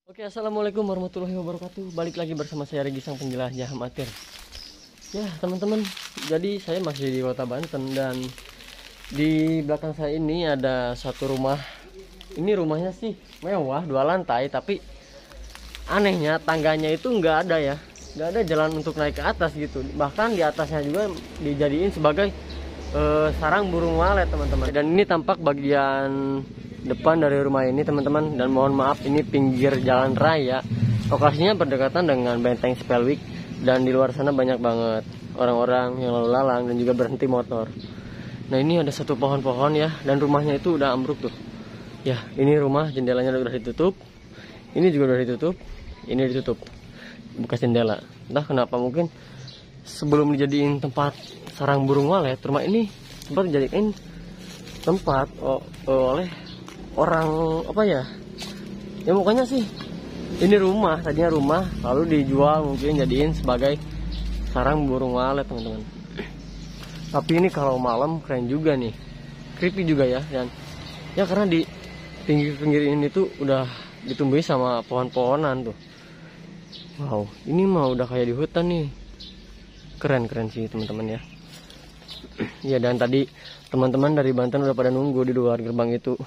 Oke, assalamualaikum warahmatullahi wabarakatuh. Balik lagi bersama saya Regi sang penjelajah amatir. Ya teman-teman, jadi saya masih di kota Banten dan di belakang saya ini ada satu rumah. Ini rumahnya sih mewah, 2 lantai, tapi anehnya tangganya itu nggak ada ya, nggak ada jalan untuk naik ke atas gitu. Bahkan di atasnya juga dijadiin sebagai sarang burung walet teman-teman. Dan ini tampak bagian depan dari rumah ini teman-teman, dan mohon maaf ini pinggir jalan raya, lokasinya berdekatan dengan benteng Spelwick, dan di luar sana banyak banget orang-orang yang lalu lalang dan juga berhenti motor. Nah ini ada satu pohon-pohon ya, dan rumahnya itu udah ambruk tuh ya. Ini rumah jendelanya udah ditutup, ini juga udah ditutup, ini ditutup bekas jendela. Entah kenapa, mungkin sebelum dijadiin tempat sarang burung walet, rumah ini sempat dijadikan tempat oleh orang apa ya, ya pokoknya sih ini rumah, tadinya rumah lalu dijual, mungkin jadiin sebagai sarang burung walet teman-teman. Tapi ini kalau malam keren juga nih, creepy juga ya. Dan ya karena di pinggir-pinggir ini tuh udah ditumbuhi sama pohon-pohonan tuh. Wow, ini mah udah kayak di hutan nih. Keren-keren sih teman-teman ya. Ya, dan tadi teman-teman dari Banten udah pada nunggu di luar gerbang itu.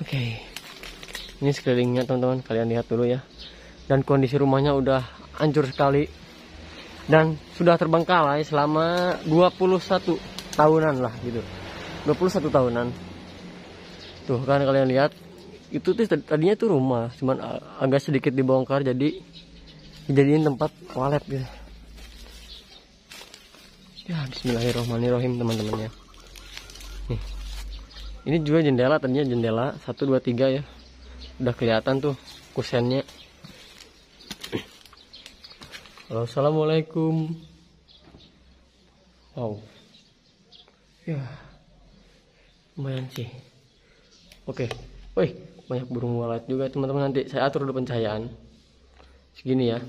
Oke, ini sekelilingnya teman-teman, kalian lihat dulu ya. Dan kondisi rumahnya udah hancur sekali dan sudah terbengkalai selama 21 tahunan lah gitu. 21 tahunan. Tuh kan kalian lihat, itu tuh tadinya tuh rumah, cuman agak sedikit dibongkar jadi dijadiin tempat walet gitu. Ya, bismillahirrahmanirrahim teman-teman ya. Nih. Ini juga jendela, tadinya jendela 1 2 3 ya. Udah kelihatan tuh kusennya. Halo, assalamualaikum. Wow. Ya. Lumayan sih. Oke. Wih, banyak burung walet juga teman-teman. Nanti saya atur dulu pencahayaan. Segini ya.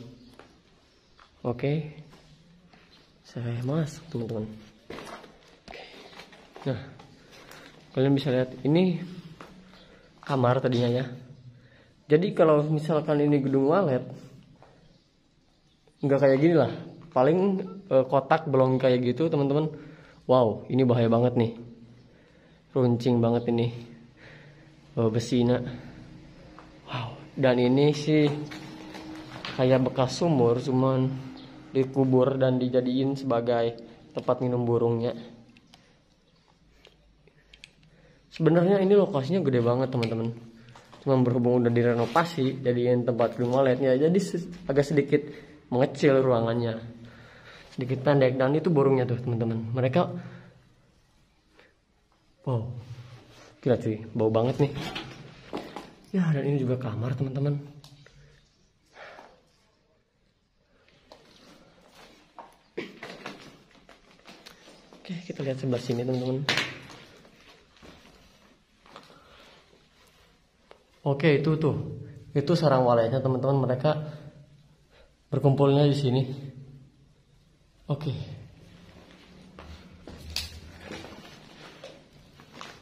Oke. Saya masuk teman-teman. Nah, kalian bisa lihat ini kamar tadinya ya. Jadi kalau misalkan ini gedung walet, nggak kayak gini lah. Paling kotak belum kayak gitu teman-teman. Wow, ini bahaya banget nih. Runcing banget ini. Besinya. Wow, dan ini sih kayak bekas sumur, cuman dikubur dan dijadiin sebagai tempat minum burungnya. Sebenarnya ini lokasinya gede banget teman-teman. Cuma berhubung udah direnovasi jadiin tempat burung waletnya, jadi agak sedikit mengecil ruangannya, sedikit pendek. Dan itu burungnya tuh teman-teman, mereka wow, gila cuy, bau banget nih ya. Dan ini juga kamar teman-teman. Oke, kita lihat sebelah sini teman-teman. Oke, itu sarang waletnya teman-teman, mereka berkumpulnya di sini. Oke,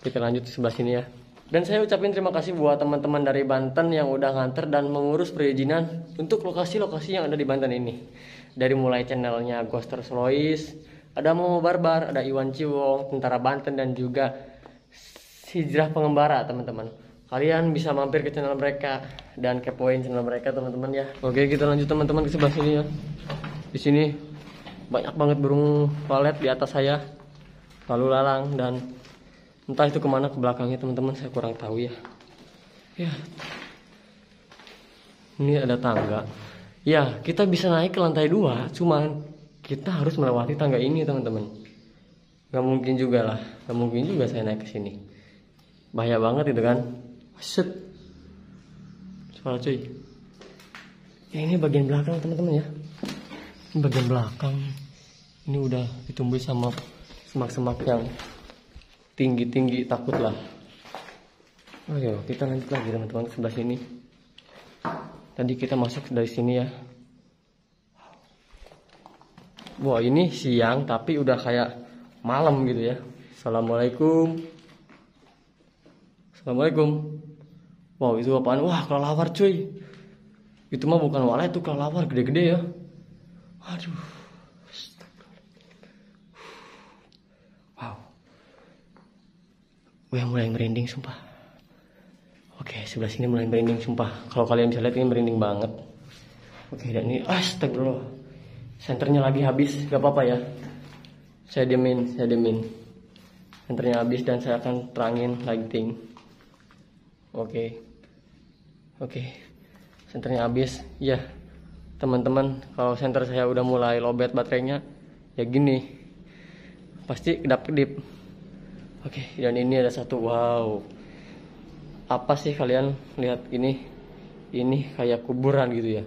kita lanjut di sebelah sini ya. Dan saya ucapin terima kasih buat teman-teman dari Banten yang udah nganter dan mengurus perizinan untuk lokasi-lokasi yang ada di Banten ini. Dari mulai channelnya Ghoster Lois, ada Momo Barbar, ada Iwan Ciwong, Tentara Banten, dan juga Hijrah Pengembara teman-teman. Kalian bisa mampir ke channel mereka dan kepoin channel mereka teman-teman ya. Oke, kita lanjut teman-teman ke sebelah sini ya. Di sini banyak banget burung walet di atas saya, lalu lalang, dan entah itu kemana ke belakangnya teman-teman, saya kurang tahu ya. Ya, ini ada tangga. Ya, kita bisa naik ke lantai 2, cuman kita harus melewati tangga ini teman-teman. Gak mungkin juga lah, gak mungkin juga saya naik ke sini. Bahaya banget itu kan. Set. Suara cuy. Ya, ini bagian belakang teman-teman ya. Ini bagian belakang. Ini udah ditumbuhi sama semak-semak yang tinggi-tinggi, takut lah. Ayo kita lanjut lagi teman-teman ke sebelah sini. Tadi kita masuk dari sini ya. Wah, ini siang tapi udah kayak malam gitu ya. Assalamualaikum. Assalamualaikum. Wow, itu apaan? Wah, kelelawar cuy. Itu mah bukan walet, itu kelelawar gede-gede ya. Aduh. Wow. Gue mulai merinding sumpah. Oke, sebelah sini mulai merinding sumpah. Kalau kalian bisa lihat ini merinding banget. Oke, dan ini astagfirullah. Senternya lagi habis, gak apa-apa ya. Saya diemin. Senternya habis dan saya akan terangin lighting. Oke. Senternya habis. Ya, teman-teman, kalau senter saya udah mulai lowbat baterainya, ya gini. Pasti kedap-kedip. Oke, dan ini ada satu. Wow. Apa sih kalian lihat ini? Ini kayak kuburan gitu ya.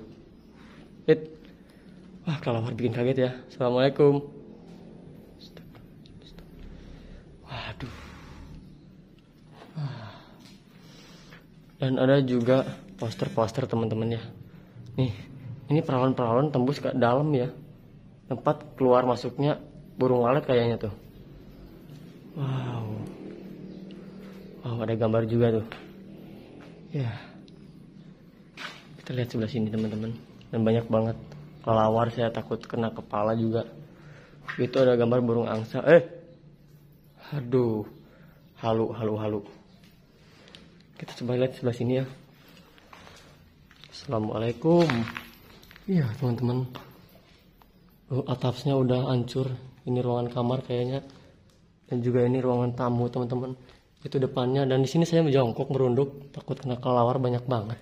Wah, kelelawar bikin kaget ya. Assalamualaikum. Waduh. Dan ada juga poster-poster teman-teman ya. Nih, ini perawan-perawan tembus ke dalam ya. Tempat keluar masuknya burung walet kayaknya tuh. Wow, ada gambar juga tuh. Ya, kita lihat sebelah sini teman-teman. Dan banyak banget kelelawar, saya takut kena kepala juga. Itu ada gambar burung angsa. Aduh, halu. Kita coba lihat sebelah sini ya. Assalamualaikum. Iya teman-teman. Atapnya udah hancur. Ini ruangan kamar kayaknya. Dan juga ini ruangan tamu teman-teman. Itu depannya, dan di sini saya jongkok merunduk, takut kena kelelawar banyak banget.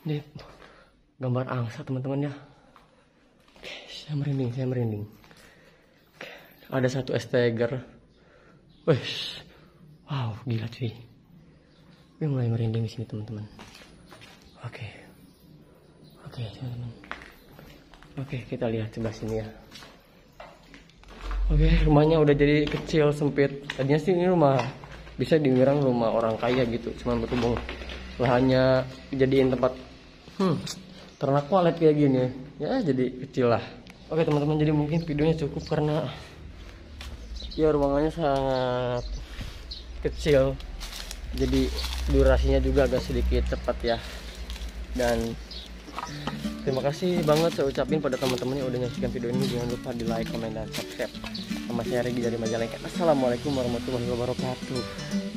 Nih gambar angsa teman-teman ya. Oke, saya merinding. Oke, ada satu esteger. Wow, gila cuy. Gue mulai merinding di sini teman-teman. Oke teman-teman. Oke, kita lihat sebelah sini ya. Oke, rumahnya udah jadi kecil, sempit. Tadinya sih ini rumah bisa dibilang rumah orang kaya gitu, cuman berhubung lahannya jadiin tempat ternak walet kayak gini ya, jadi kecil lah. Oke teman-teman, jadi mungkin videonya cukup karena ya ruangannya sangat kecil, jadi durasinya juga agak sedikit cepat ya. Dan terima kasih banget saya ucapin pada teman-teman yang udah nyaksikan video ini. Jangan lupa di like, komen, dan subscribe. Nama saya Regi dari Majalengka. Assalamualaikum warahmatullahi wabarakatuh.